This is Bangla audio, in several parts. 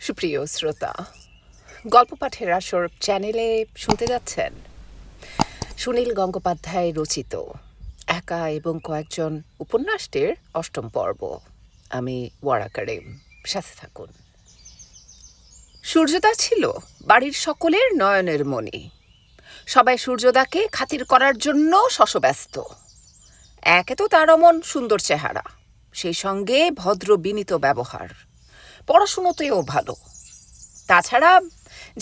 সুপ্রিয় শ্রোতা, গল্প পাঠের আসর চ্যানেলে শুনতে যাচ্ছেন সুনীল গঙ্গোপাধ্যায় রচিত একা এবং কয়েকজন উপন্যাসটির ৮ম পর্ব। আমি ওয়ারা কারিম, সাথে থাকুন। সূর্যদা ছিল বাড়ির সকলের নয়নের মণি। সবাই সূর্যদাকে খাতির করার জন্য শশব্যস্ত। একে তো তার অমন সুন্দর চেহারা, সেই সঙ্গে ভদ্র বিনীত ব্যবহার, পড়াশুনোতেও ভালো। তাছাড়া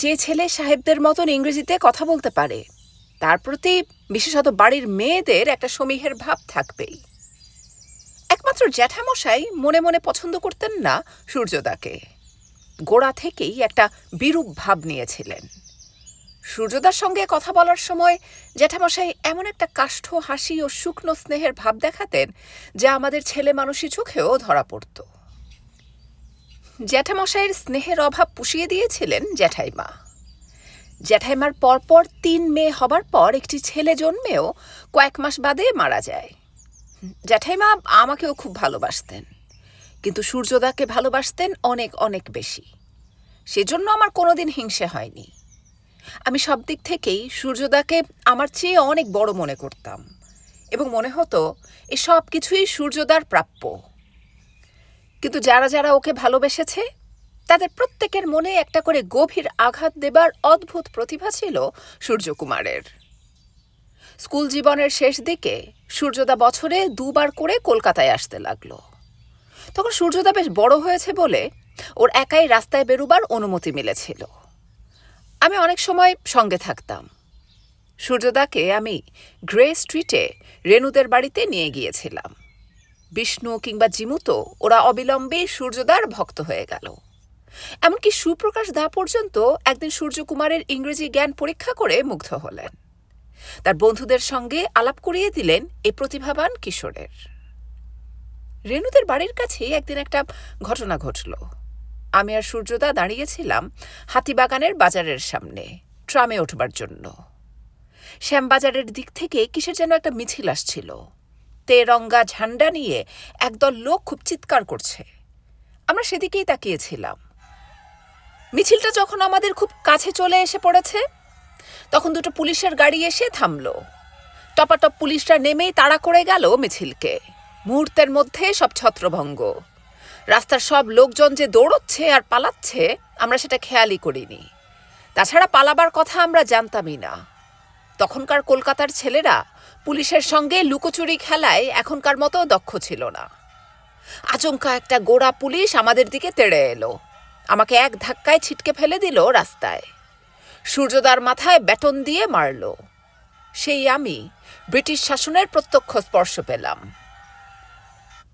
যে ছেলে সাহেবদের মতন ইংরেজিতে কথা বলতে পারে, তার প্রতি বিশেষত বাড়ির মেয়েদের একটা সমীহের ভাব থাকবেই। একমাত্র জ্যাঠামশাই মনে মনে পছন্দ করতেন না সূর্যদাকে। গোড়া থেকেই একটা বিরূপ ভাব নিয়েছিলেন। সূর্যদার সঙ্গে কথা বলার সময় জ্যাঠামশাই এমন একটা কাষ্ঠ হাসি ও শুকনো স্নেহের ভাব দেখাতেন, যা আমাদের ছেলে মানুষই চোখেও ধরা পড়ত। জ্যাঠামশাইয়ের স্নেহের অভাব পুষিয়ে দিয়েছিলেন জ্যাঠাইমা। জ্যাঠাইমার পরপর ৩ মেয়ে হবার পর একটি ছেলে জন্মেও কয়েক মাস বাদে মারা যায়। জ্যাঠাইমা আমাকেও খুব ভালোবাসতেন, কিন্তু সূর্যদাকে ভালোবাসতেন অনেক অনেক বেশি। সেজন্য আমার কোনোদিন হিংসে হয়নি। আমি সব দিক থেকেই সূর্যদাকে আমার চেয়ে অনেক বড় মনে করতাম, এবং মনে হতো এ সব কিছুই সূর্যদার প্রাপ্য। কিন্তু যারা যারা ওকে ভালোবেসেছে, তাদের প্রত্যেকের মনে একটা করে গভীর আঘাত দেবার অদ্ভুত প্রতিভা ছিল সূর্যকুমারের। স্কুল জীবনের শেষ দিকে সূর্যদা বছরে 2 বার করে কলকাতায় আসতে লাগলো। তখন সূর্যদা বেশ বড় হয়েছে বলে ওর একাই রাস্তায় বেরোবার অনুমতি মিলেছিল। আমি অনেক সময় সঙ্গে থাকতাম। সূর্যদাকে আমি গ্রে স্ট্রিটে রেনুদের বাড়িতে নিয়ে গিয়েছিলাম। বিষ্ণু কিংবা জিমু তো ওরা অবিলম্বে সূর্যদার ভক্ত হয়ে গেল। এমনকি সুপ্রকাশ দা পর্যন্ত একদিন সূর্যকুমারের ইংরেজি জ্ঞান পরীক্ষা করে মুগ্ধ হলেন। তার বন্ধুদের সঙ্গে আলাপ করিয়ে দিলেন এ প্রতিভাবান কিশোরের। রেনুদের বাড়ির কাছেই একদিন একটা ঘটনা ঘটল। আমি আর সূর্যদা দাঁড়িয়েছিলাম হাতিবাগানের বাজারের সামনে ট্রামে উঠবার জন্য। শ্যামবাজারের দিক থেকে কিসের যেন একটা মিছিল আসছিল। তেরঙ্গা ঝান্ডা নিয়ে একদল লোক খুব চিৎকার করছে। আমরা সেদিকেই তাকিয়েছিলাম। মিছিলটা যখন আমাদের খুব কাছে চলে এসে পড়েছে, তখন 2টো পুলিশের গাড়ি এসে থামল। টপাটপ পুলিশরা নেমেই তাড়া করে গেল মিছিলকে। মুহূর্তের মধ্যে সব ছত্রভঙ্গ। রাস্তার সব লোকজন যে দৌড়চ্ছে আর পালাচ্ছে, আমরা সেটা খেয়ালই করিনি। তাছাড়া পালাবার কথা আমরা জানতামই না। তখনকার কলকাতার ছেলেরা পুলিশের সঙ্গে লুকোচুরি খেলায় এখনকার মতো দক্ষ ছিল না। আচমকা একটা গোড়া পুলিশ আমাদের দিকে তেড়ে এলো। আমাকে এক ধাক্কায় ছিটকে ফেলে দিল রাস্তায়। সূর্যদার মাথায় ব্যাটন দিয়ে মারল। সেই আমি ব্রিটিশ শাসনের প্রত্যক্ষ স্পর্শ পেলাম।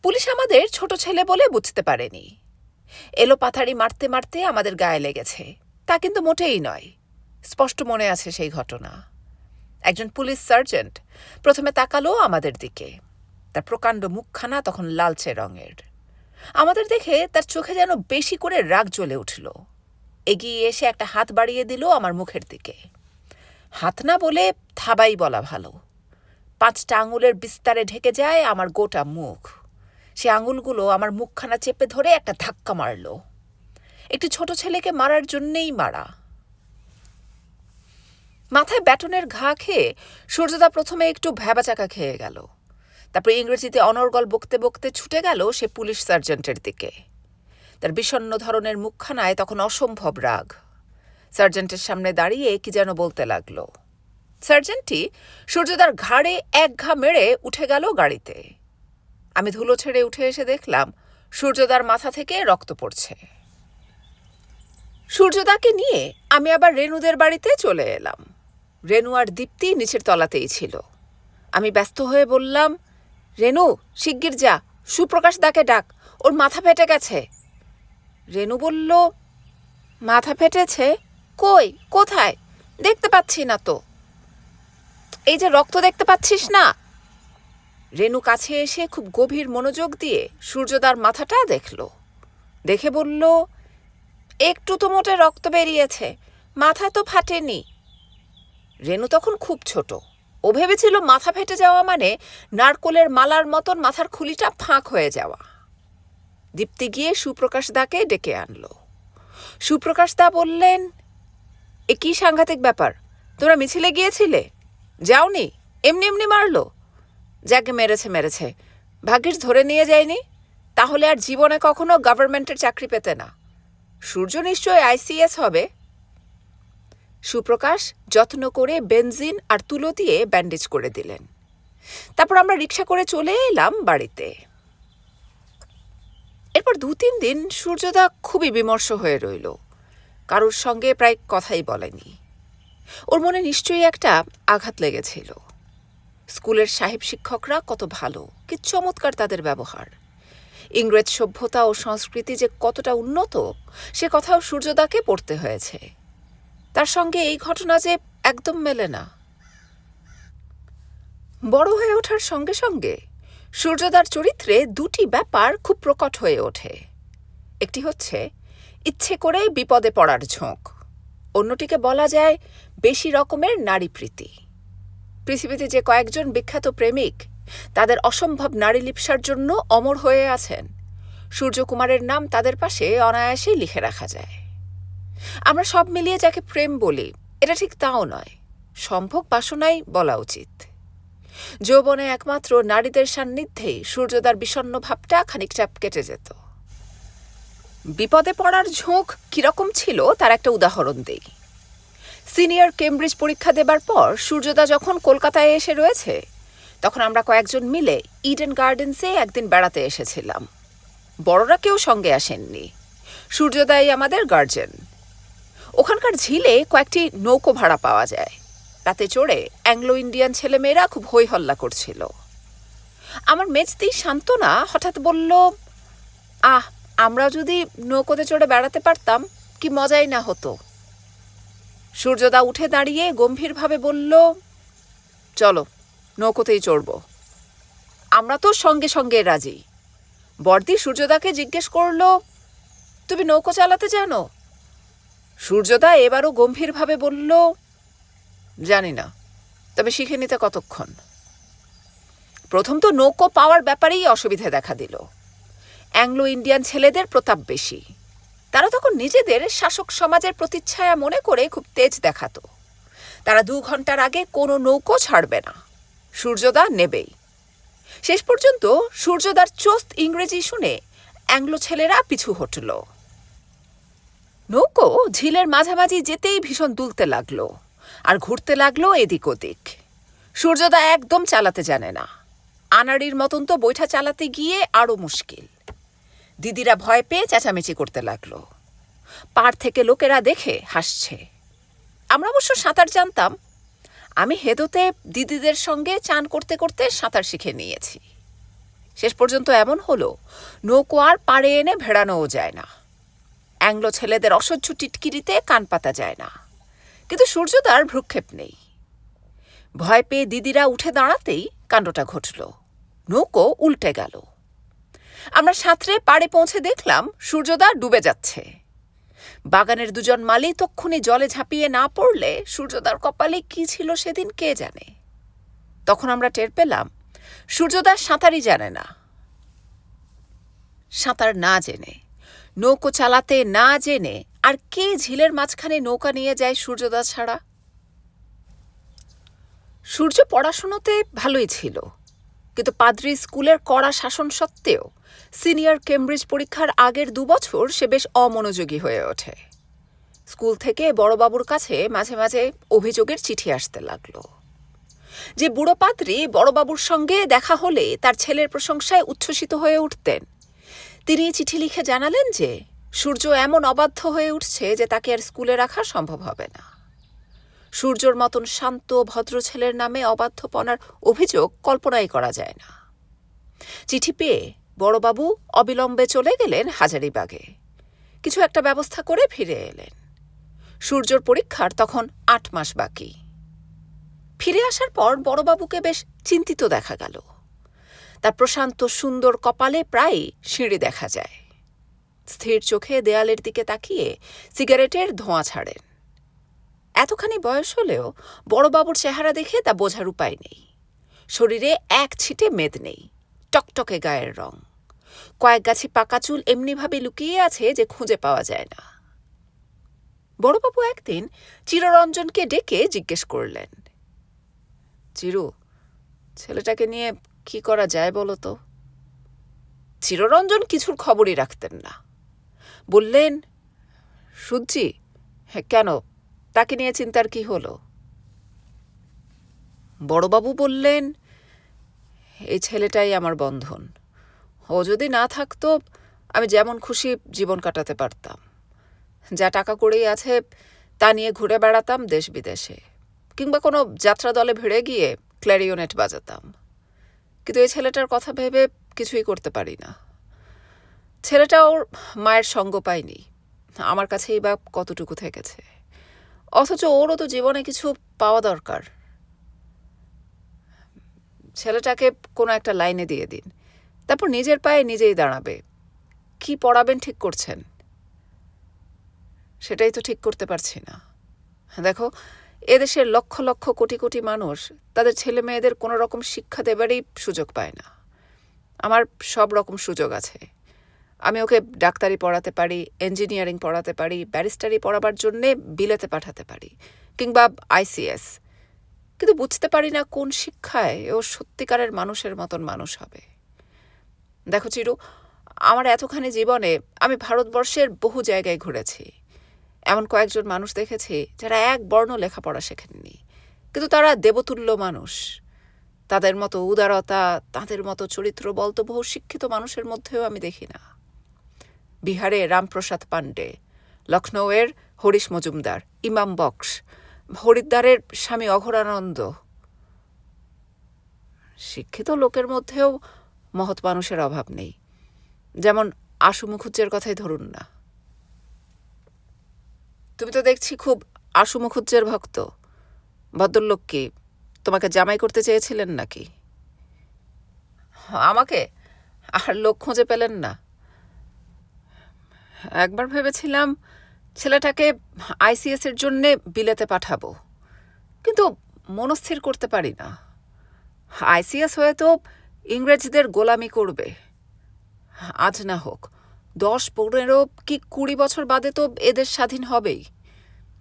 পুলিশ আমাদের ছোট ছেলে বলে বুঝতে পারেনি। এলো পাথাড়ি মারতে মারতে আমাদের গায়ে লেগেছে, তা কিন্তু মোটেই নয়। স্পষ্ট মনে আছে সেই ঘটনা। একজন পুলিশ সার্জেন্ট প্রথমে তাকালো আমাদের দিকে। তার প্রকাণ্ড মুখখানা তখন লালচে রঙের। আমাদের দেখে তার চোখে যেন বেশি করে রাগ জ্বলে উঠল। এগিয়ে এসে একটা হাত বাড়িয়ে দিল আমার মুখের দিকে। হাত না বলে থাবাই বলা ভালো। 5টা আঙুলের বিস্তারে ঢেকে যায় আমার গোটা মুখ। সে আঙুলগুলো আমার মুখখানা চেপে ধরে একটা ধাক্কা মারল। একটি ছোট ছেলেকে মারার জন্যেই মারা। মাথায় ব্যাটনের ঘা খেয়ে সূর্যদা প্রথমে একটু ভ্যাবাচাকা খেয়ে গেল। তারপর ইংরেজিতে অনর্গল বকতে বকতে ছুটে গেল সে পুলিশ সার্জেন্টের দিকে। তার বিষণ্ণ ধরনের মুখখানায় তখন অসম্ভব রাগ। সার্জেন্টের সামনে দাঁড়িয়ে কি যেন বলতে লাগলো। সার্জেন্টটি সূর্যদার ঘাড়ে এক ঘা মেরে উঠে গেল গাড়িতে। আমি ধুলো ছেড়ে উঠে এসে দেখলাম সূর্যদার মাথা থেকে রক্ত পড়ছে। সূর্যদাকে নিয়ে আমি আবার রেনুদের বাড়িতে চলে এলাম। রেনু আর দীপ্তি নিচের তলাতেই ছিল। আমি ব্যস্ত হয়ে বললাম, রেনু, শিগগির যা, সুপ্রকাশ দাকে ডাক, ওর মাথা ফেটে গেছে। রেনু বলল, মাথা ফেটেছে? কই, কোথায়? দেখতে পাচ্ছি না তো। এই যে রক্ত দেখতে পাচ্ছিস না? রেনু কাছে এসে খুব গভীর মনোযোগ দিয়ে সূর্যদার মাথাটা দেখল। দেখে বলল, একটু তো মোটে রক্ত বেরিয়েছে, মাথা তো ফাটেনি। রেনু তখন খুব ছোট। ও ভেবেছিল মাথা ফেটে যাওয়া মানে নারকোলের মালার মতন মাথার খুলিটা ফাঁক হয়ে যাওয়া। দীপ্তি গিয়ে সুপ্রকাশ দাকে ডেকে আনলো। সুপ্রকাশ দা বললেন, এ কি সাংঘাতিক ব্যাপার, তোমরা মিছিলে গিয়েছিলে? যাওনি? এমনি এমনি মারলো? যাকে মেরেছে, ভাগ্যিস ধরে নিয়ে যায়নি, তাহলে আর জীবনে কখনো গভর্নমেন্টের চাকরি পেতে না। সূর্য নিশ্চয় আইসিএস হবে। সুপ্রকাশ যত্ন করে বেনজিন আর তুলো দিয়ে ব্যান্ডেজ করে দিলেন। তারপর আমরা রিক্সা করে চলে এলাম বাড়িতে। এরপর 2-3 দিন সূর্যদা খুবই বিমর্ষ হয়ে রইল, কারোর সঙ্গে প্রায় কথাই বলেনি। ওর মনে নিশ্চয়ই একটা আঘাত লেগেছিল। স্কুলের সাহেব শিক্ষকরা কত ভালো, কি চমৎকার তাদের ব্যবহার। ইংরেজ সভ্যতা ও সংস্কৃতি যে কতটা উন্নত সে কথাও সূর্যদাকে পড়তে হয়েছে। তার সঙ্গে এই ঘটনা যে একদম মেলে না। বড় হয়ে ওঠার সঙ্গে সঙ্গে সূর্যদার চরিত্রে 2টি ব্যাপার খুব প্রকট হয়ে ওঠে। একটি হচ্ছে ইচ্ছে করে বিপদে পড়ার ঝোঁক, অন্যটিকে বলা যায় বেশি রকমের নারী প্রীতি। পৃথিবীতে যে কয়েকজন বিখ্যাত প্রেমিক তাদের অসম্ভব নারী লিপ্সার জন্য অমর হয়ে আছেন, সূর্যকুমারের নাম তাদের পাশে অনায়াসেই লিখে রাখা যায়। আমরা সব মিলিয়ে যাকে প্রেম বলি, এটা ঠিক তাও নয়, সম্ভোগ বাসনাই বলা উচিত। যৌবনে একমাত্র নারীদের সান্নিধ্যেই সূর্যদার বিষণ্ণ ভাবটা খানিকটা কেটে যেত। বিপদে পড়ার ঝোঁক কিরকম ছিল তার একটা উদাহরণ দেই। সিনিয়র কেমব্রিজ পরীক্ষা দেবার পর সূর্যদা যখন কলকাতায় এসে রয়েছে, তখন আমরা কয়েকজন মিলে ইডেন গার্ডেন্সে একদিন বেড়াতে এসেছিলাম। বড়রা কেউ সঙ্গে আসেননি, সূর্যদাই আমাদের গার্জেন। ওখানকার ঝিলে কয়েকটি নৌকো ভাড়া পাওয়া যায়, তাতে চড়ে অ্যাংলো ইন্ডিয়ান ছেলেমেয়েরা খুব হই হল্লা করছিল। আমার মেজদি শান্তনা হঠাৎ বলল, আমরা যদি নৌকোতে চড়ে বেড়াতে পারতাম কি মজাই না হতো। সূর্যদা উঠে দাঁড়িয়ে গম্ভীরভাবে বলল, চলো নৌকোতেই চড়ব। আমরা তো সঙ্গে সঙ্গে রাজি। বর্দি সূর্যদাকে জিজ্ঞেস করল, তুমি নৌকো চালাতে জানো? সূর্যদা এবারও গম্ভীরভাবে বলল, জানি না, তবে শিখে নিতে কতক্ষণ। প্রথম তো নৌকো পাওয়ার ব্যাপারেই অসুবিধে দেখা দিল। অ্যাংলো ইন্ডিয়ান ছেলেদের প্রতাপ বেশি, তারা তখন নিজেদের শাসক সমাজের প্রতিচ্ছায়া মনে করে খুব তেজ দেখাতো। তারা 2 ঘন্টার আগে কোনো নৌকো ছাড়বে না, সূর্যদা নেবেই। শেষ পর্যন্ত সূর্যদার চোস্ত ইংরেজি শুনে অ্যাংলো ছেলেরা পিছু হটল। নৌকো ঝিলের মাঝামাঝি যেতেই ভীষণ দুলতে লাগলো আর ঘুরতে লাগলো এদিক ওদিক। সূর্যদা একদম চালাতে জানে না, আনাড়ির মতন তো বৈঠা চালাতে গিয়ে আরও মুশকিল। দিদিরা ভয় পেয়ে চেঁচামেচি করতে লাগলো, পাড় থেকে লোকেরা দেখে হাসছে। আমরা অবশ্য সাঁতার জানতাম, আমি হেদোতে দিদিদের সঙ্গে চান করতে করতে সাঁতার শিখে নিয়েছি। শেষ পর্যন্ত এমন হলো নৌকো আর পাড়ে এনে ভেড়ানোও যায় না। অ্যাংলো ছেলেদের অসহ্য টিটকিরিতে কান পাতা যায় না, কিন্তু সূর্যদার ভ্রুক্ষেপ নেই। ভয় পেয়ে দিদিরা উঠে দাঁড়াতেই কাণ্ডটা ঘটল, নৌকো উল্টে গেল। আমরা সাঁতরে পাড়ে পৌঁছে দেখলাম সূর্যদা ডুবে যাচ্ছে। বাগানের 2 জন মালি তক্ষুনি জলে ঝাঁপিয়ে না পড়লে সূর্যদার কপালে কি ছিল সেদিন কে জানে। তখন আমরা টের পেলাম সূর্যদা সাঁতারই জানে না। সাঁতার না জেনে, নৌকো চালাতে না জেনে আর কে ঝিলের মাঝখানে নৌকা নিয়ে যায় সূর্যদা ছাড়া? সূর্য পড়াশুনোতে ভালোই ছিল, কিন্তু পাদ্রি স্কুলের কড়া শাসন সত্ত্বেও সিনিয়র কেমব্রিজ পরীক্ষার আগের 2 বছর সে বেশ অমনোযোগী হয়ে ওঠে। স্কুল থেকে বড়বাবুর কাছে মাঝে মাঝে অভিযোগের চিঠি আসতে লাগলো। যে বুড়ো পাদ্রি বড়বাবুর সঙ্গে দেখা হলে তার ছেলের প্রশংসায় উচ্ছ্বসিত হয়ে উঠতেন, তিনি চিঠি লিখে জানালেন যে সূর্য এমন অবাধ্য হয়ে উঠছে যে তাকে আর স্কুলে রাখা সম্ভব হবে না। সূর্যর মতন শান্ত ভদ্র ছেলের নামে অবাধ্যপনার অভিযোগ কল্পনাই করা যায় না। চিঠি পেয়ে বড়বাবু অবিলম্বে চলে গেলেন হাজারিবাগে, কিছু একটা ব্যবস্থা করে ফিরে এলেন। সূর্যর পরীক্ষার তখন 8 মাস বাকি। ফিরে আসার পর বড়বাবুকে বেশ চিন্তিত দেখা গেল। তার প্রশান্ত সুন্দর কপালে প্রায় সিঁড়ি দেখা যায়। স্থির চোখে দেয়ালের দিকে তাকিয়ে সিগারেটের ধোঁয়া ছাড়েন। এতখানি বয়স হলেও বড়বাবুর চেহারা দেখে তা বোঝার উপায় নেই। শরীরে এক ছিটে মেদ নেই, টকটকে গায়ের রং। কয়েক গাছি পাকা চুল এমনিভাবে লুকিয়ে আছে যে খুঁজে পাওয়া যায় না। বড়বাবু একদিন চিররঞ্জনকে ডেকে জিজ্ঞেস করলেন, চিরু, ছেলেটাকে নিয়ে কি করা যায় বলো তো? চিররঞ্জন কিছুর খবরই রাখতেন না। বললেন, সুজি, হ্যাঁ কেন, তাকে নিয়ে চিন্তার কি হলো? বড়বাবু বললেন, এই ছেলেটাই আমার বন্ধন। ও যদি না থাকতো আমি যেমন খুশি জীবন কাটাতে পারতাম। যা টাকা কড়ি আছে তা নিয়ে ঘুরে বেড়াতাম দেশ বিদেশে, কিংবা কোনো যাত্রা দলে ভিড়ে গিয়ে ক্ল্যারিওনেট বাজাতাম। কিন্তু এই ছেলেটার কথা ভেবে কিছুই করতে পারি না। ছেলেটা ওর মায়ের সঙ্গ পায়নি, আমার কাছেই বা কতটুকু থেকেছে। অথচ ওরও তো জীবনে কিছু পাওয়া দরকার। ছেলেটাকে কোনো একটা লাইনে দিয়ে দিন, তারপর নিজের পায়ে নিজেই দাঁড়াবে। কি পড়াবেন ঠিক করছেন? সেটাই তো ঠিক করতে পারছি না। দেখো, এদেশের লক্ষ লক্ষ কোটি কোটি মানুষ তাদের ছেলে মেয়েদের কোনো রকম শিক্ষা দেবারই সুযোগ পায় না। আমার সব রকম সুযোগ আছে। আমি ওকে ডাক্তারি পড়াতে পারি, ইঞ্জিনিয়ারিং পড়াতে পারি, ব্যারিস্টারি পড়াবার জন্যে বিলেতে পাঠাতে পারি, কিংবা ICS। কিন্তু বুঝতে পারি না কোন শিক্ষায় ও সত্যিকারের মানুষের মতন মানুষ হবে। দেখো চিরু, আমার এতখানি জীবনে আমি ভারতবর্ষের বহু জায়গায় ঘুরেছি। এমন কয়েকজন মানুষ দেখেছি যারা এক বর্ণ লেখাপড়া শেখেননি, কিন্তু তারা দেবতুল্য মানুষ। তাদের মতো উদারতা, তাদের মতো চরিত্র বল তো বহু শিক্ষিত মানুষের মধ্যেও আমি দেখি না। বিহারে রামপ্রসাদ পাণ্ডে, লখনৌয়ের হরিশ মজুমদার, ইমাম বক্স, হরিদ্বারের স্বামী অঘোরানন্দ। শিক্ষিত লোকের মধ্যেও মহৎ মানুষের অভাব নেই। যেমন আশু মুখুজ্জের কথাই ধরুন না। তুমি তো দেখছি খুব আশু মুখুজ্জের ভক্ত। ভদ্রলোক কি তোমাকে জামাই করতে চেয়েছিলেন নাকি? আমাকে আর লোক খুঁজে পেলেন না। একবার ভেবেছিলাম ছেলেটাকে ICS এর জন্যে বিলেতে পাঠাবো, কিন্তু মনস্থির করতে পারি না। ICS হয়তো ইংরেজদের গোলামি করবে। আজ না হোক 10, 15 কি 20 বছর বাদে তো এদেশ স্বাধীন হবেই।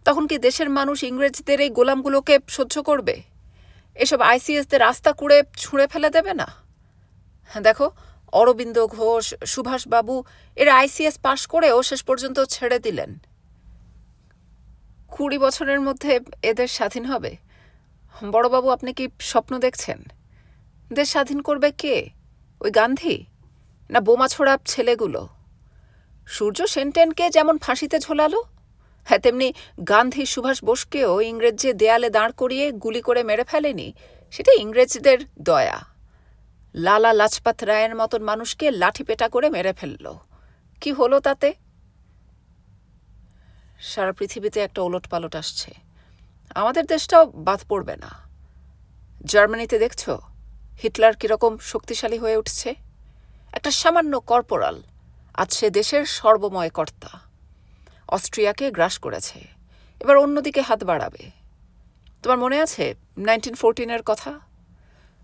তখন কি দেশের মানুষ ইংরেজদের এই গোলামগুলোকে সহ্য করবে? এসব ICSদের রাস্তা কুড়ে ছুঁড়ে ফেলে দেবে না? দেখো, অরবিন্দ ঘোষ, সুভাষবাবু এরা ICS পাশ করেও শেষ পর্যন্ত ছেড়ে দিলেন। 20 বছরের মধ্যে এদেশ স্বাধীন হবে? বড়বাবু, আপনি কি স্বপ্ন দেখছেন? দেশ স্বাধীন করবে কে? ওই গান্ধী না বোমা ছোড়া ছেলেগুলো? সূর্য সেনটেনকে যেমন ফাঁসিতে ঝোলালো, হ্যাঁ তেমনি গান্ধী সুভাষ বোসকেও ইংরেজ যে দেয়ালে দাঁড় করিয়ে গুলি করে মেরে ফেলেনি, সেটা ইংরেজদের দয়া। লালা লাজপাত রায়ের মতন মানুষকে লাঠিপেটা করে মেরে ফেলল। কি হলো তাতে? সারা পৃথিবীতে একটা ওলটপালট আসছে, আমাদের দেশটাও বাদ পড়বে না। জার্মানিতে দেখছো হিটলার কিরকম শক্তিশালী হয়ে উঠছে? একটা সামান্য কর্পোরাল আজ সে দেশের সর্বময় কর্তা। অস্ট্রিয়াকে গ্রাস করেছে, এবার অন্যদিকে হাত বাড়াবে। তোমার মনে আছে 1914-এর কথা?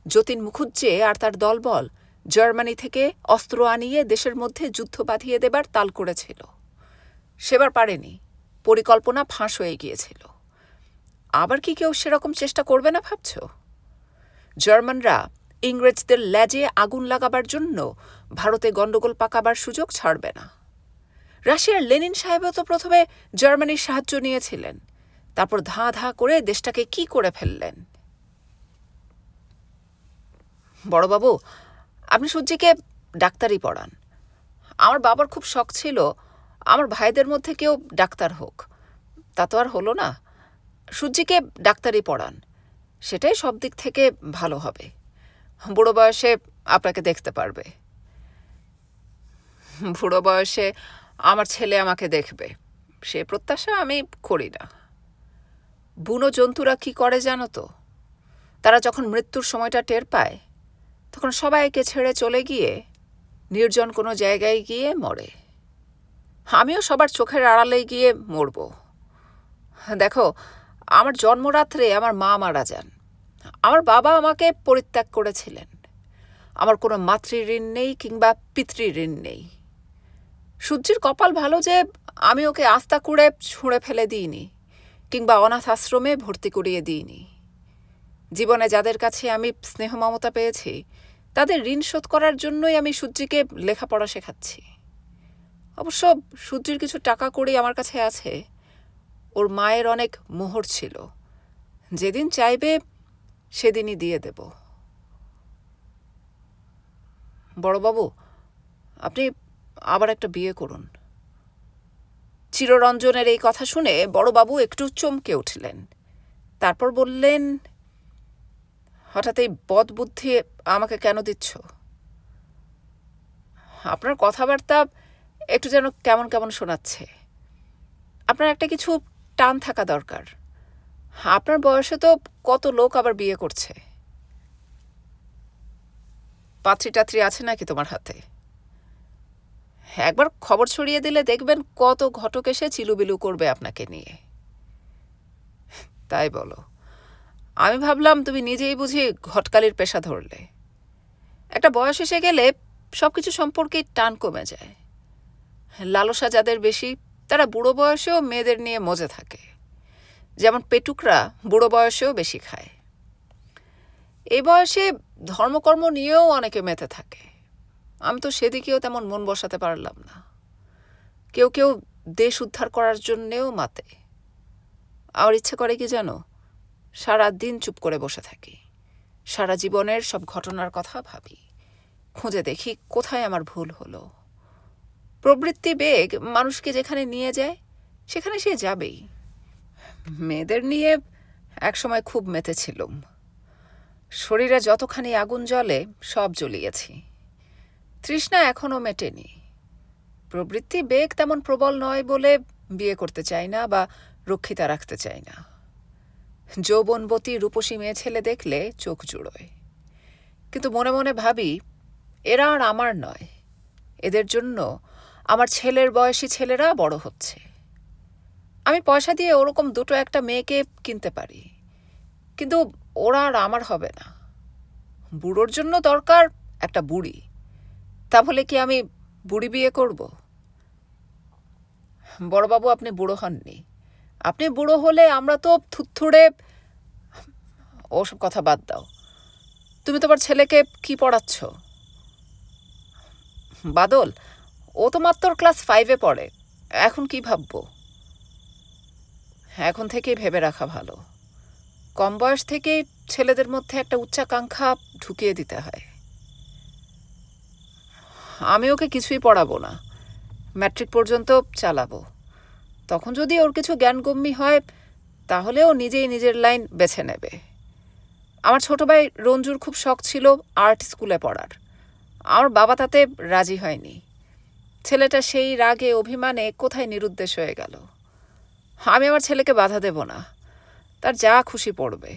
যতীন মুখুজ্জে আর তার দলবল জার্মানি থেকে অস্ত্র আনিয়ে দেশের মধ্যে যুদ্ধ বাঁধিয়ে দেবার তাল করেছিল। সেবার পারেনি, পরিকল্পনা ফাঁস হয়ে গিয়েছিল। আবার কি কেউ সেরকম চেষ্টা করবে না ভাবছ? জার্মানরা ইংরেজদের ল্যাজে আগুন লাগাবার জন্য ভারতে গণ্ডগোল পাকাবার সুযোগ ছাড়বে না। রাশিয়ার লেনিন সাহেবও তো প্রথমে জার্মানির সাহায্য নিয়েছিলেন, তারপর ধাঁ ধাঁ করে দেশটাকে কি করে ফেললেন। বড়বাবু, আপনি সূর্যিকে ডাক্তারি পড়ান। আমার বাবার খুব শখ ছিল আমার ভাইদের মধ্যে কেউ ডাক্তার হোক। তা তো আর হলো না। সূর্যিকে ডাক্তারি পড়ান, সেটাই সব দিক থেকে ভালো হবে। বুড়ো বয়সে আপনাকে দেখতে পারবে। বুড়ো বয়সে আমার ছেলে আমাকে দেখবে, সে প্রত্যাশা আমি করি না। বুনো জন্তুরা কি করে জানো তো? তারা যখন মৃত্যুর সময়টা টের পায়, তখন সবাইকে ছেড়ে চলে গিয়ে নির্জন কোনো জায়গায় গিয়ে মরে। আমিও সবার চোখের আড়ালে গিয়ে মরব। দেখো, আমার জন্মরাত্রে আমার মা মারা যান। আমার বাবা আমাকে পরিত্যাগ করেছিলেন। আমার কোনো মাতৃঋণ নেই কিংবা পিতৃঋণ নেই। সূর্যির কপাল ভালো যে আমি ওকে আস্তা করে ছুঁড়ে ফেলে দিইনি, কিংবা অনাথ আশ্রমে ভর্তি করিয়ে দিইনি। জীবনে যাদের কাছে আমি স্নেহ মমতা পেয়েছি, তাদের ঋণ শোধ করার জন্যই আমি সূর্যিকে লেখাপড়া শেখাচ্ছি। অবশ্য সূর্যির কিছু টাকা কড়ি আমার কাছে আছে। ওর মায়ের অনেক মোহর ছিল, যেদিন চাইবে সেদিনই দিয়ে দেব। বড়বাবু, আপনি আবার একটা বিয়ে করুন। চিররঞ্জনের এই কথা শুনে বড়বাবু একটু চমকে উঠলেন। তারপর বললেন, হঠাৎ এই বদবুদ্ধি আমাকে কেন দিচ্ছ? আপনার কথাবার্তা একটু যেন কেমন কেমন শোনাচ্ছে। আপনার একটা কিছু টান থাকা দরকার। আপনার বয়সে তো কত লোক আবার বিয়ে করছে। পাত্রী টাত্রী আছে নাকি তোমার হাতে? একবার খবর ছড়িয়ে দিলে দেখবেন কত ঘটক এসে চিলুবিলু করবে আপনাকে নিয়ে। তাই বলো? আমি ভাবলাম তুমি নিজেই বুঝি ঘটকালির পেশা ধরলে। একটা বয়স এসে গেলে সবকিছু সম্পর্কে টান কমে যায়। লালসা যাদের বেশি, তারা বুড়ো বয়সেও মেয়েদের নিয়ে মজে থাকে। যেমন পেটুকরা বুড়ো বয়সেও বেশি খায়। এই বয়সে ধর্মকর্ম নিয়েও অনেকে মেতে থাকে। আমি তো সেদিকেও তেমন মন বসাতে পারলাম না। কেউ কেউ দেশ উদ্ধার করার জন্যেও মাতে। আমার ইচ্ছে করে কি জানো, সারা দিন চুপ করে বসে থাকি, সারা জীবনের সব ঘটনার কথা ভাবি, খুঁজে দেখি কোথায় আমার ভুল হলো। প্রবৃত্তি বেগ মানুষকে যেখানে নিয়ে যায় সেখানে সে যাবেই। মেয়েদের নিয়ে একসময় খুব মেতেছিলুম। শরীরে যতখানি আগুন জ্বলে সব জ্বলিয়েছি। তৃষ্ণা এখনও মেটেনি। প্রবৃত্তি বেগ তেমন প্রবল নয় বলে বিয়ে করতে চাই না বা রক্ষিতা রাখতে চাই না। যৌবনবতী রূপসী মেয়ে ছেলে দেখলে চোখ জুড়োয়। কিন্তু মনে মনে ভাবি, এরা আর আমার নয়। এদের জন্য আমার ছেলের বয়সী ছেলেরা বড় হচ্ছে। আমি পয়সা দিয়ে ওরকম দুটো একটা মেয়েকে কিনতে পারি, কিন্তু ওরা আর আমার হবে না। বুড়োর জন্য দরকার একটা বুড়ি। তাহলে কি আমি বুড়ি বিয়ে করব? বড়বাবু, আপনি বুড়ো হননি। আপনি বুড়ো হলে আমরা তো থুতথুড়ে। ওসব কথা বাদ দাও। তুমি তোমার ছেলেকে কি পড়াচ্ছ? বাদল, ও তো মাত্র ক্লাস 5-এ পড়ে। এখন কি ভাববো? এখন থেকেই ভেবে রাখা ভালো। কম বয়স থেকেই ছেলেদের মধ্যে একটা উচ্চাকাঙ্ক্ষা ঢুকিয়ে দিতে হয়। আমি ওকে কিছুই পড়াবো না, ম্যাট্রিক পর্যন্ত চালাবো। তখন যদি ওর কিছু জ্ঞানগম্যি হয় তাহলে ও নিজেই নিজের লাইন বেছে নেবে। আমার ছোট ভাই রঞ্জুর খুব শখ ছিল আর্ট স্কুলে পড়ার। আমার বাবা তাতে রাজি হয়নি। ছেলেটা সেই রাগে অভিমানে কোথায় নিরুদ্দেশ হয়ে গেল। আমি আমার ছেলেকে বাধা দেব না, তার যা খুশি পড়বে।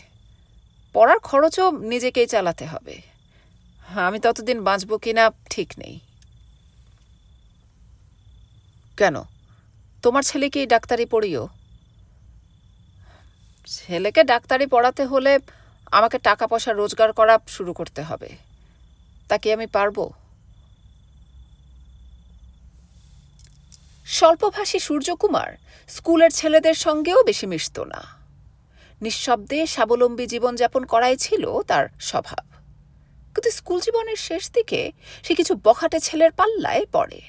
পড়ার খরচও নিজেকেই চালাতে হবে। আমি ততদিন বাঁচব কিনা ঠিক নেই। কেন, তোমার ছেলেকেই ডাক্তারি পড়িও? ছেলেকে ডাক্তারি পড়াতে হলে আমাকে টাকা পয়সা রোজগার করা শুরু করতে হবে। তা কি আমি পারবো? স্বল্পভাষী সূর্যকুমার স্কুলের ছেলেদের সঙ্গেও বেশি মিশত না। নিঃশব্দে স্বাবলম্বী জীবনযাপন করাই ছিল তার স্বভাব। কিন্তু স্কুল জীবনের শেষ দিকে সে কিছু বখাটে ছেলের পাল্লায় পড়ে।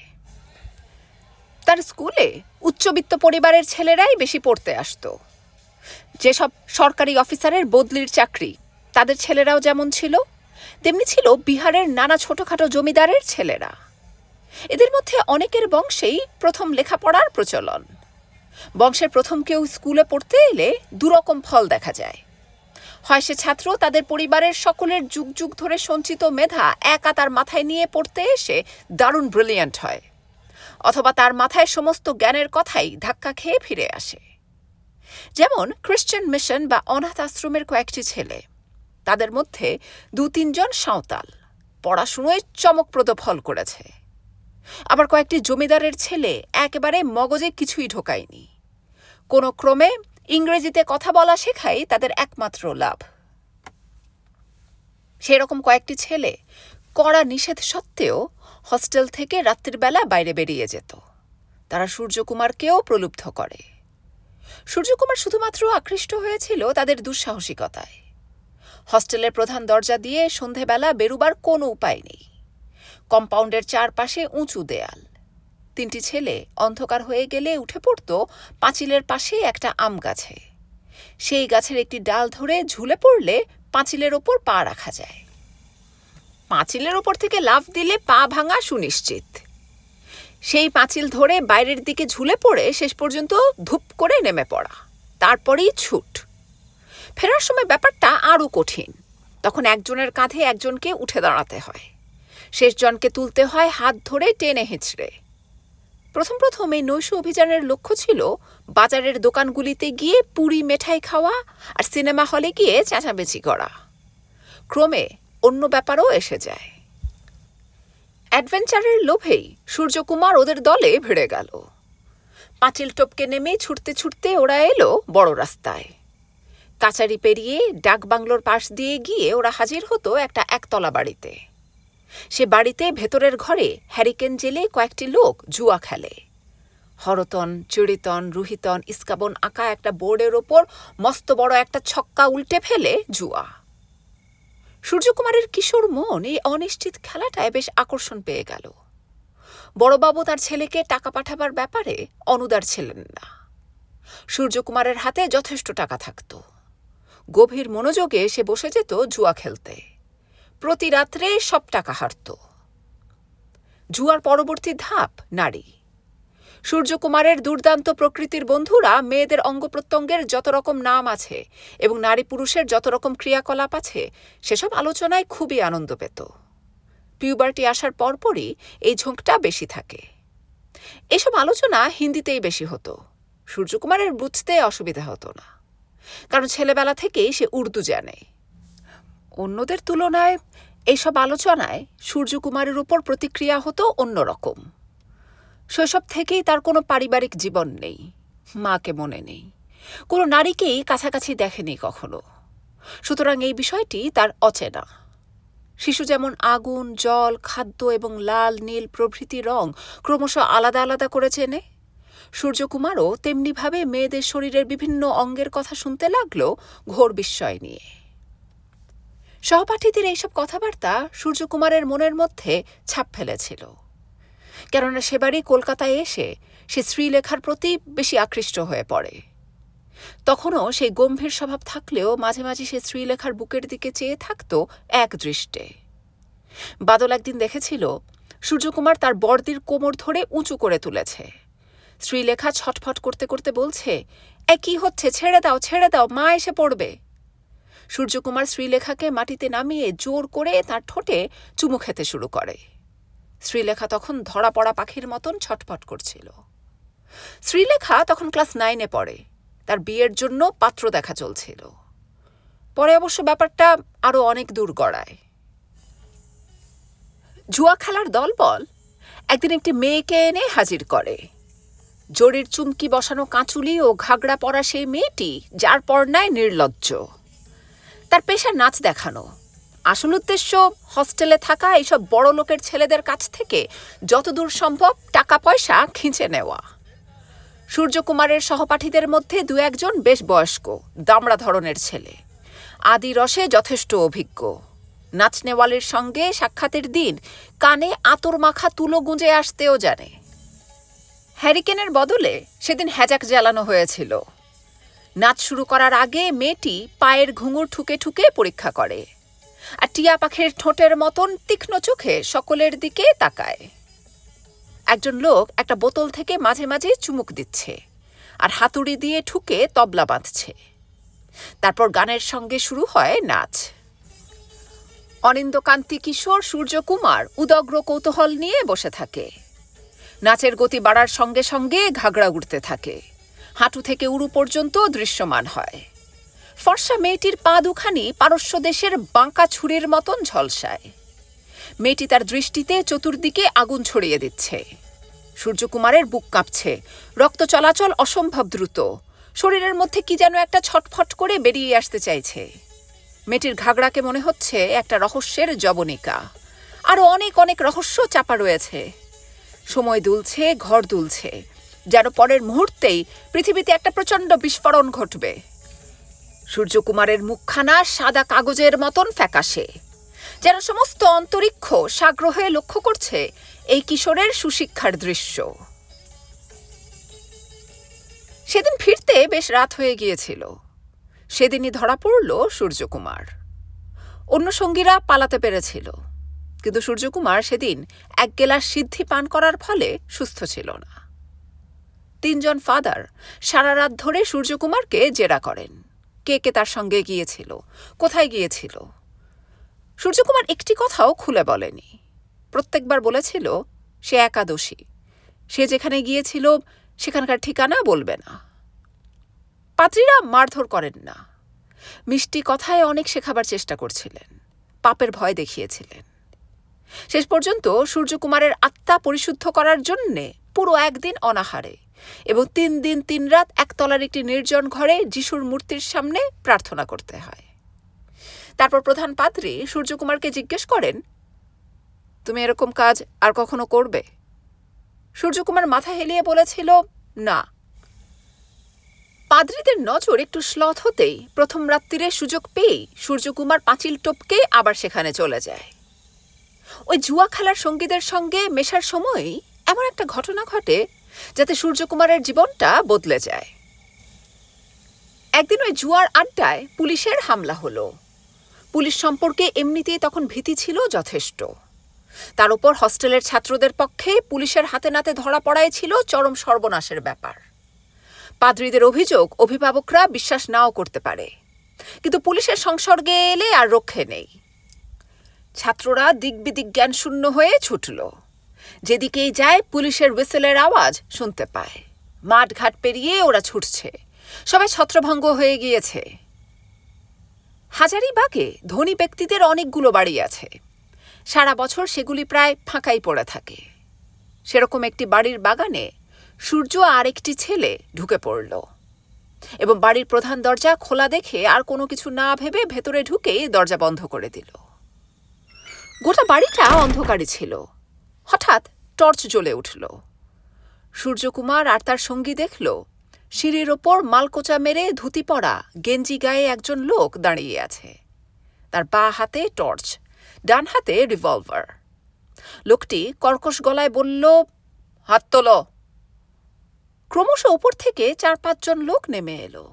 তার স্কুলে উচ্চবিত্ত পরিবারের ছেলেরাই বেশি পড়তে আসত। যেসব সরকারি অফিসারের বদলির চাকরি, তাদের ছেলেরাও যেমন ছিল, তেমনি ছিল বিহারের নানা ছোটখাটো জমিদারের ছেলেরা। এদের মধ্যে অনেকের বংশেই প্রথম লেখাপড়ার প্রচলন। বংশের প্রথম কেউ স্কুলে পড়তে এলে দুরকম ফল দেখা যায়। হয় সে ছাত্র তাদের পরিবারের সকলের যুগ যুগ ধরে সঞ্চিত মেধা একা তার মাথায় নিয়ে পড়তে এসে দারুণ ব্রিলিয়ান্ট হয়, অথবা তার মাথায় সমস্ত জ্ঞানের কথাই ধাক্কা খেয়ে ফিরে আসে। যেমন খ্রিশ্চান মিশন বা অনাথ আশ্রমের কয়েকটি ছেলে, তাদের মধ্যে 2-3 জন সাঁওতাল, পড়াশুনোয় চমকপ্রদ ফল করেছে। আবার কয়েকটি জমিদারের ছেলে একেবারে মগজে কিছুই ঢোকায়নি। কোনো ক্রমে ইংরেজিতে কথা বলা শেখাই তাদের একমাত্র লাভ। সেরকম কয়েকটি ছেলে কড়া নিষেধ সত্ত্বেও হস্টেল থেকে রাত্রিবেলা বাইরে বেরিয়ে যেত। তারা সূর্যকুমারকেও প্রলুব্ধ করে। সূর্যকুমার শুধুমাত্র আকৃষ্ট হয়েছিল তাদের দুঃসাহসিকতায়। হস্টেলের প্রধান দরজা দিয়ে সন্ধেবেলা বেরুবার কোনো উপায় নেই। কম্পাউন্ডের চারপাশে উঁচু দেয়াল। 3টি ছেলে অন্ধকার হয়ে গেলে উঠে পড়ত পাঁচিলের পাশে একটা আম গাছে। সেই গাছের একটি ডাল ধরে ঝুলে পড়লে পাঁচিলের ওপর পা রাখা যায়। পাঁচিলের ওপর থেকে লাফ দিলে পা ভাঙা সুনিশ্চিত। সেই পাঁচিল ধরে বাইরের দিকে ঝুলে পড়ে শেষ পর্যন্ত ধুপ করে নেমে পড়া, তারপরেই ছুট। ফেরার সময় ব্যাপারটা আরও কঠিন। তখন একজনের কাঁধে একজনকে উঠে দাঁড়াতে হয়, শেষজনকে তুলতে হয় হাত ধরে টেনে হিঁচড়ে। প্রথম এই নৈশ অভিযানের লক্ষ্য ছিল বাজারের দোকানগুলিতে গিয়ে পুরি মেঠাই খাওয়া আর সিনেমা হলে গিয়ে চেঁচামেচি করা। ক্রমে অন্য ব্যাপারও এসে যায়। অ্যাডভেঞ্চারের লোভেই সূর্যকুমার ওদের দলে ভিড়ে গেল। পাঁচিল টপকে নেমে ছুটতে ছুটতে ওরা এলো বড় রাস্তায়। কাচারি পেরিয়ে ডাকবাংলোর পাশ দিয়ে গিয়ে ওরা হাজির হতো একটা একতলা বাড়িতে। সে বাড়িতে ভেতরের ঘরে হ্যারিকেন জেলে কয়েকটি লোক জুয়া খেলে। হরতন, চিড়িতন, রুহিতন, ইস্কাবন আঁকা একটা বোর্ডের ওপর মস্ত বড় একটা ছক্কা উল্টে ফেলে জুয়া। সূর্যকুমারের কিশোর মন এই অনিশ্চিত খেলাটায় বেশ আকর্ষণ পেয়ে গেল। বড়বাবু তার ছেলেকে টাকা পাঠাবার ব্যাপারে অনুদার ছিলেন না। সূর্যকুমারের হাতে যথেষ্ট টাকা থাকত। গভীর মনোযোগে সে বসে যেত জুয়া খেলতে। প্রতি রাত্রে সব টাকা হারত। জুয়ার পরবর্তী ধাপ নারী। সূর্যকুমারের দুর্দান্ত প্রকৃতির বন্ধুরা মেয়েদের অঙ্গপ্রত্যঙ্গের যত রকম নাম আছে এবং নারী পুরুষের যত রকম ক্রিয়াকলাপ আছে সেসব আলোচনায় খুবই আনন্দ পেত। পিউবার্টি আসার পরপরই এই ঝোঁকটা বেশি থাকে। এসব আলোচনা হিন্দিতেই বেশি হতো। সূর্যকুমারের বুঝতে অসুবিধা হতো না, কারণ ছেলেবেলা থেকেই সে উর্দু জানে। অন্যদের তুলনায় এইসব আলোচনায় সূর্যকুমারের উপর প্রতিক্রিয়া হতো অন্যরকম। শৈশব থেকেই তার কোনো পারিবারিক জীবন নেই, মাকে মনে নেই, কোনো নারীকেই কাছাকাছি দেখেনি কখনো। সুতরাং এই বিষয়টি তার অচেনা। শিশু যেমন আগুন, জল, খাদ্য এবং লাল, নীল প্রভৃতি রং ক্রমশ আলাদা আলাদা করে চেনে, সূর্যকুমারও তেমনিভাবে মেয়েদের শরীরের বিভিন্ন অঙ্গের কথা শুনতে লাগল ঘোর বিস্ময় নিয়ে। সহপাঠীদের এইসব কথাবার্তা সূর্যকুমারের মনের মধ্যে ছাপ ফেলেছিল। কেননা সেবারই কলকাতায় এসে সে শ্রীলেখার প্রতি বেশি আকৃষ্ট হয়ে পড়ে। তখনও সেই গম্ভীর স্বভাব থাকলেও মাঝে মাঝে সে শ্রীলেখার বুকের দিকে চেয়ে থাকত এক দৃষ্টে। বাদল একদিন দেখেছিল সূর্যকুমার তার বড়দির কোমর ধরে উঁচু করে তুলেছে। শ্রীলেখা ছটফট করতে করতে বলছে, কি হচ্ছে, ছেড়ে দাও ছেড়ে দাও, মা এসে পড়বে। সূর্যকুমার শ্রীলেখাকে মাটিতে নামিয়ে জোর করে তার ঠোঁটে চুমু খেতে শুরু করে। শ্রীলেখা তখন ধরা পড়া পাখির মতন ছটফট করছিল। শ্রীলেখা তখন ক্লাস 9-এ পড়ে। তার বিয়ের জন্য পাত্র দেখা চলছিল। পরে অবশ্য ব্যাপারটা আরো অনেক দূর গড়ায়। জুয়া খেলার দলবল একদিন একটি মেয়েকে এনে হাজির করে। জরির চুমকি বসানো কাঁচুলি ও ঘাগড়া পরা সেই মেয়েটি যার পর্নায় নির্লজ্জ। তার পেশা নাচ দেখানো। আসল উদ্দেশ্য হস্টেলে থাকা এইসব বড় লোকের ছেলেদের কাছ থেকে যতদূর সম্ভব টাকা পয়সা খিঁচে নেওয়া। সূর্যকুমারের সহপাঠীদের মধ্যে 2-1 বেশ বয়স্ক, দামড়া ধরনের ছেলে, আদি রসে যথেষ্ট অভিজ্ঞ। নাচনেওয়ালের সঙ্গে সাক্ষাতের দিন কানে আতর মাখা তুলো গুঁজে আসতেও জানে। হ্যারিকেনের বদলে সেদিন হ্যাজাক জ্বালানো হয়েছিল। নাচ শুরু করার আগে মেয়েটি পায়ের ঘুঙুর ঠুকে ঠুকে পরীক্ষা করে, আর টিয়া পাখির ঠোঁটের মতন তীক্ষ্ণ চোখে সকলের দিকে তাকায়। একজন লোক একটা বোতল থেকে মাঝে মাঝে চুমুক দিচ্ছে আর হাতুড়ি দিয়ে ঠুকে তবলা বাঁধছে। তারপর গানের সঙ্গে শুরু হয় নাচ। অনিন্দকান্তি কিশোর সূর্যকুমার উদগ্র কৌতূহল নিয়ে বসে থাকে। নাচের গতি বাড়ার সঙ্গে সঙ্গে ঘাগড়া উঠতে থাকে, হাঁটু থেকে উরু পর্যন্ত দৃশ্যমান হয়। ফর্সা মেয়েটির পা দুখানি পারস্য দেশের বাঁকা ছুরির মতন ঝলসায়। মেয়েটি তার দৃষ্টিতে চতুর্দিকে আগুন ছড়িয়ে দিচ্ছে। সূর্যকুমারের বুক কাঁপছে, রক্ত চলাচল অসম্ভব দ্রুত, শরীরের মধ্যে কি যেন একটা ছটফট করে বেরিয়ে আসতে চাইছে। মেয়েটির ঘাগড়াকে মনে হচ্ছে একটা রহস্যের জবনিকা, আরও অনেক অনেক রহস্য চাপা রয়েছে। সময় দুলছে, ঘর দুলছে, যেন পরের মুহূর্তেই পৃথিবীতে একটা প্রচণ্ড বিস্ফোরণ ঘটবে। সূর্যকুমারের মুখখানা সাদা কাগজের মতন ফ্যাকাশে, যেন সমস্ত অন্তরিক্ষ সাগ্রহে লক্ষ্য করছে এই কিশোরের সুশিক্ষার দৃশ্য। সেদিন ফিরতে বেশ রাত হয়ে গিয়েছিল। সেদিনই ধরা পড়ল সূর্যকুমার। অন্য সঙ্গীরা পালাতে পেরেছিল, কিন্তু সূর্যকুমার সেদিন এক গেলাস সিদ্ধি পান করার ফলে সুস্থ ছিল না। 3 জন ফাদার সারা রাত ধরে সূর্যকুমারকে জেরা করেন, কে কে তার সঙ্গে গিয়েছিল, কোথায় গিয়েছিল। সূর্যকুমার একটি কথাও খুলে বলেনি। প্রত্যেকবার বলেছিল সে একাদশী, সে যেখানে গিয়েছিল সেখানকার ঠিকানা বলবে না। পাত্রীরা মারধর করেন না, মিষ্টি কথায় অনেক শেখাবার চেষ্টা করছিলেন, পাপের ভয় দেখিয়েছিলেন। শেষ পর্যন্ত সূর্যকুমারের আত্মা পরিশুদ্ধ করার জন্যে পুরো একদিন অনাহারে এবং 3 দিন 3 রাত একতলার একটি নির্জন ঘরে যিশুর মূর্তির সামনে প্রার্থনা করতে হয়। তারপর প্রধান পাদ্রী সূর্যকুমারকে জিজ্ঞেস করেন, তুমি এরকম কাজ আর কখনো করবে? সূর্যকুমার মাথা হেলিয়ে বলেছিল, না। পাদ্রীদের নজর একটু শ্লথ হতেই প্রথম রাত্রিরে সুযোগ পেয়েই সূর্যকুমার পাঁচিল টপকে আবার সেখানে চলে যায়। ওই জুয়া খেলার সঙ্গীদের সঙ্গে মেশার সময়ই এমন একটা ঘটনা ঘটে যাতে সূর্যকুমারের জীবনটা বদলে যায়। একদিন ওই জুয়ার আড্ডায় পুলিশের হামলা হলো। পুলিশ সম্পর্কে এমনিতেই তখন ভীতি ছিল যথেষ্ট। তার উপর হস্টেলের ছাত্রদের পক্ষে পুলিশের হাতে নাতে ধরা পড়াই ছিল চরম সর্বনাশের ব্যাপার। পাদ্রীদের অভিযোগ অভিভাবকরা বিশ্বাস নাও করতে পারে, কিন্তু পুলিশের সংসর্গে এলে আর রক্ষে নেই। ছাত্ররা দিগ্বিদিক জ্ঞান শূন্য হয়ে ছুটল। যেদিকেই যায় পুলিশের হুইসেলের আওয়াজ শুনতে পায়। মাঠঘাট পেরিয়ে ওরা ছুটছে, সবাই ছত্রভঙ্গ হয়ে গিয়েছে। হাজারীবাগে ধনী ব্যক্তিদের অনেকগুলো বাড়ি আছে, সারা বছর সেগুলি প্রায় ফাঁকাই পড়ে থাকে। সেরকম একটি বাড়ির বাগানে সূর্য আর একটি ছেলে ঢুকে পড়ল এবং বাড়ির প্রধান দরজা খোলা দেখে আর কোনো কিছু না ভেবে ভেতরে ঢুকেই দরজা বন্ধ করে দিল। গোটা বাড়িটা অন্ধকারই ছিল। হঠাৎ টর্চ জ্বলে উঠল। সূর্যকুমার আর তার সঙ্গী দেখল সিঁড়ির ওপর মালকোচা মেরে ধুতি পরা গেঞ্জি গায়ে একজন লোক দাঁড়িয়ে আছে। তার বাঁ হাতে টর্চ, ডান হাতে রিভলভার। লোকটি কর্কশ গলায় বলল, হাত তোলো। ক্রমশ ওপর থেকে 4-5 জন লোক নেমে এলো।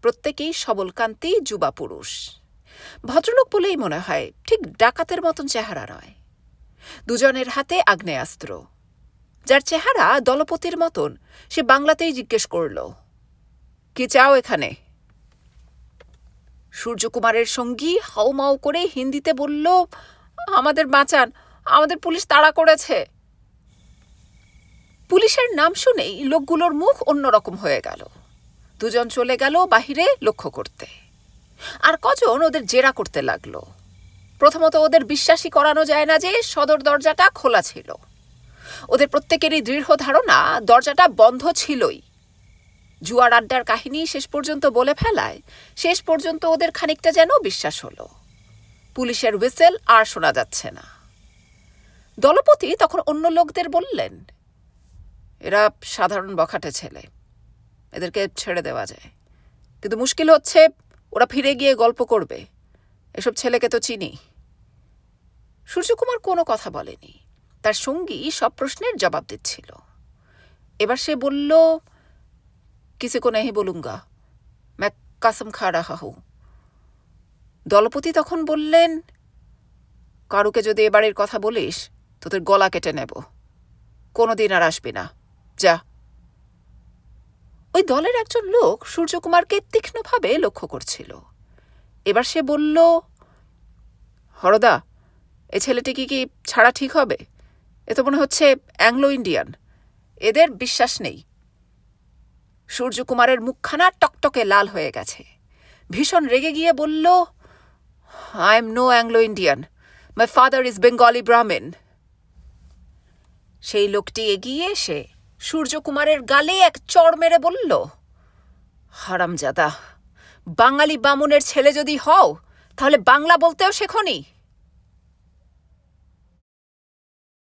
প্রত্যেকেই সবলকান্তি যুবা পুরুষ। ভদ্রলোক বলেই মনে হয়, ঠিক ডাকাতের মতন চেহারা নয়। দুজনের হাতে আগ্নেয়াস্ত্র। যার চেহারা দলপতির মতন, সে বাংলাতেই জিজ্ঞেস করল, কি চাও এখানে? সূর্যকুমারের সঙ্গী হাউমাউ করে হিন্দিতে বলল, আমাদের বাঁচান, আমাদের পুলিশ তাড়া করেছে। পুলিশের নাম শুনেই লোকগুলোর মুখ অন্যরকম হয়ে গেল। দুজন চলে গেল বাহিরে লক্ষ্য করতে, আর কজন ওদের জেরা করতে লাগলো। প্রথমত ওদের বিশ্বাসই করানো যায় না যে সদর দরজাটা খোলা ছিল। ওদের প্রত্যেকেরই দৃঢ় ধারণা দরজাটা বন্ধ ছিলই। জুয়ার আড্ডার কাহিনী শেষ পর্যন্ত বলে ফেলায় শেষ পর্যন্ত ওদের খানিকটা যেন বিশ্বাস হলো। পুলিশের হুইসেল আর শোনা যাচ্ছে না। দলপতি তখন অন্য লোকদের বললেন, এরা সাধারণ বখাটে ছেলে, এদেরকে ছেড়ে দেওয়া যায়, কিন্তু মুশকিল হচ্ছে ওরা ফিরে গিয়ে গল্প করবে। এসব ছেলেকে তো চিনি। সূর্যকুমার কোনো কথা বলেনি। তার সঙ্গী সব প্রশ্নের জবাব দিচ্ছিল। এবার সে বলল, কিসে কো নেহি বলুঙ্গা, मैं कसम खा रहा हूं। দলপতি তখন বললেন, কারুকে যদি এ বাড়ির কথা বলিস তোদের গলা কেটে নেব, কোনোদিন আর আসবি না, যা। ওই দলের একজন লোক সূর্যকুমারকে তীক্ষ্ণভাবে লক্ষ্য করছিল। এবার সে বলল, হরদা, এ ছেলেটি কি ছাড়া ঠিক হবে? এ তো মনে হচ্ছে অ্যাংলো ইন্ডিয়ান, এদের বিশ্বাস নেই। সূর্যকুমারের মুখখানা টকটকে লাল হয়ে গেছে। ভীষণ রেগে গিয়ে বলল, I am no Anglo Indian, my father is Bengali Brahmin. সেই লোকটি এগিয়ে এসে সূর্যকুমারের গালে এক চড় মেরে বলল, হারামজাদা, বাঙালি বামুনের ছেলে যদি হও তাহলে বাংলা বলতেও শেখনি।